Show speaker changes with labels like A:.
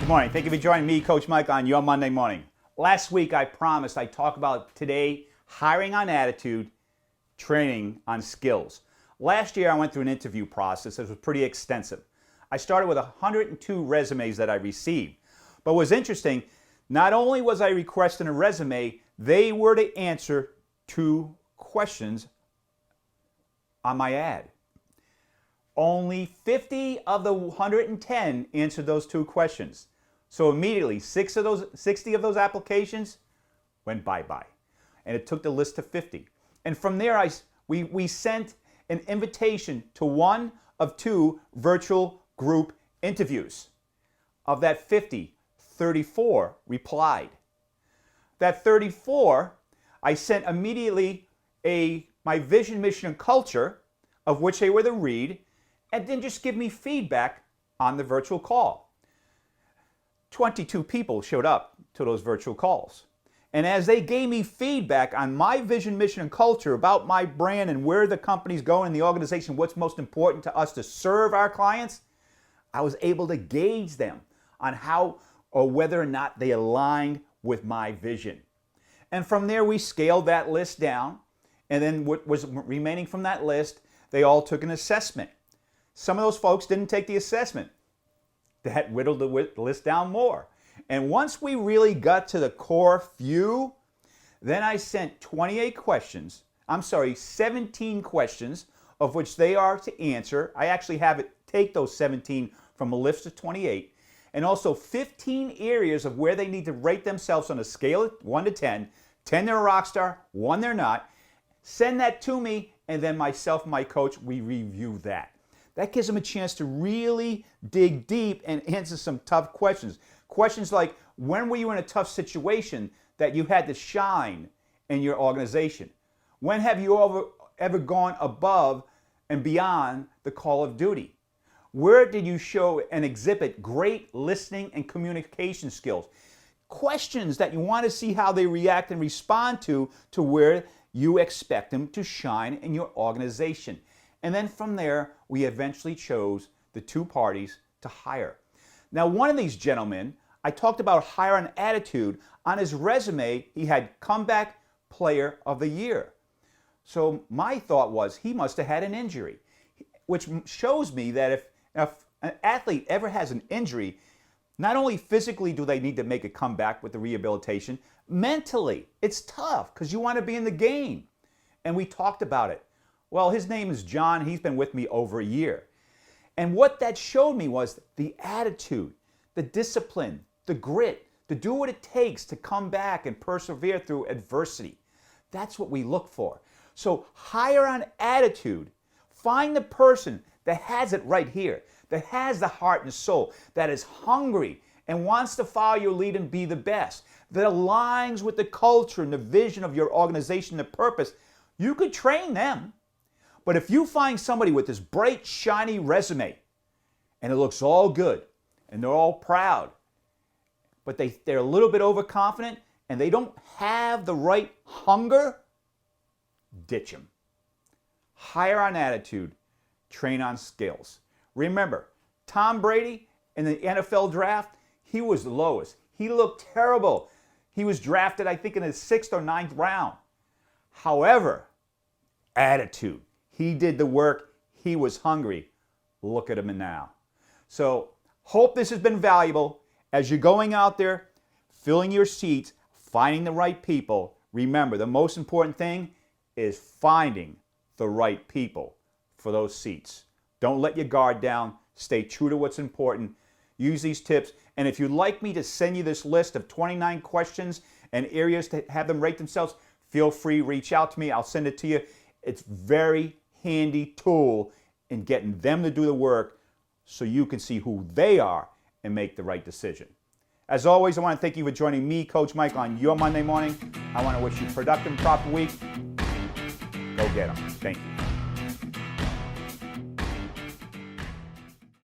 A: Good morning. Thank you for joining me, Coach Mike, on your Monday morning. Last week, I promised I'd talk about today hiring on attitude, training on skills. Last year, I went through an interview process that was pretty extensive. I started with 102 resumes that I received. But what was interesting, not only was I requesting a resume, they were to answer 2 questions on my ad. Only 50 of the 110 answered those 2 questions. So immediately, 60 of those applications went bye-bye. And it took the list to 50. And from there, we sent an invitation to 1 of 2 virtual group interviews. Of that 50, 34 replied. That 34, I sent immediately my vision, mission, and culture, of which they were to read, and then just give me feedback on the virtual call. 22 people showed up to those virtual calls. And as they gave me feedback on my vision, mission, and culture about my brand and where the company's going in the organization, what's most important to us to serve our clients, I was able to gauge them on how or whether or not they aligned with my vision. And from there, we scaled that list down. And then what was remaining from that list, they all took an assessment. Some of those folks didn't take the assessment. That whittled the list down more. And once we really got to the core few, then I sent 17 questions, of which they are to answer. I actually have it take those 17 from a list of 28, and also 15 areas of where they need to rate themselves on a scale of 1 to 10. 10 they're a rock star, 1 they're not. Send that to me, and then myself and my coach, we review that. That gives them a chance to really dig deep and answer some tough questions. Questions like, when were you in a tough situation that you had to shine in your organization? When have you ever gone above and beyond the call of duty? Where did you show and exhibit great listening and communication skills? Questions that you want to see how they react and respond to where you expect them to shine in your organization. And then from there, we eventually chose the 2 parties to hire. Now, one of these gentlemen, I talked about hire on attitude. On his resume, he had comeback player of the year. So my thought was he must have had an injury, which shows me that if an athlete ever has an injury, not only physically do they need to make a comeback with the rehabilitation, mentally, it's tough because you want to be in the game. And we talked about it. Well, his name is John. He's been with me over a year. And what that showed me was the attitude, the discipline, the grit, to do what it takes to come back and persevere through adversity. That's what we look for. So hire on attitude. Find the person that has it right here, that has the heart and soul, that is hungry and wants to follow your lead and be the best, that aligns with the culture and the vision of your organization, the purpose. You could train them. But if you find somebody with this bright, shiny resume, and it looks all good, and they're all proud, but they're a little bit overconfident, and they don't have the right hunger, ditch them. Hire on attitude, train on skills. Remember, Tom Brady in the NFL draft, he was the lowest. He looked terrible. He was drafted, I think, in the 6th or 9th round. However, attitude. He did the work. He was hungry. Look at him now. So, hope this has been valuable. As you're going out there, filling your seats, finding the right people, remember, the most important thing is finding the right people for those seats. Don't let your guard down. Stay true to what's important. Use these tips. And if you'd like me to send you this list of 29 questions and areas to have them rate themselves, feel free, reach out to me. I'll send it to you. It's very handy tool in getting them to do the work so you can see who they are and make the right decision. As always, I want to thank you for joining me, Coach Mike, on your Monday morning. I want to wish you a productive, proper week. Go get them. Thank you.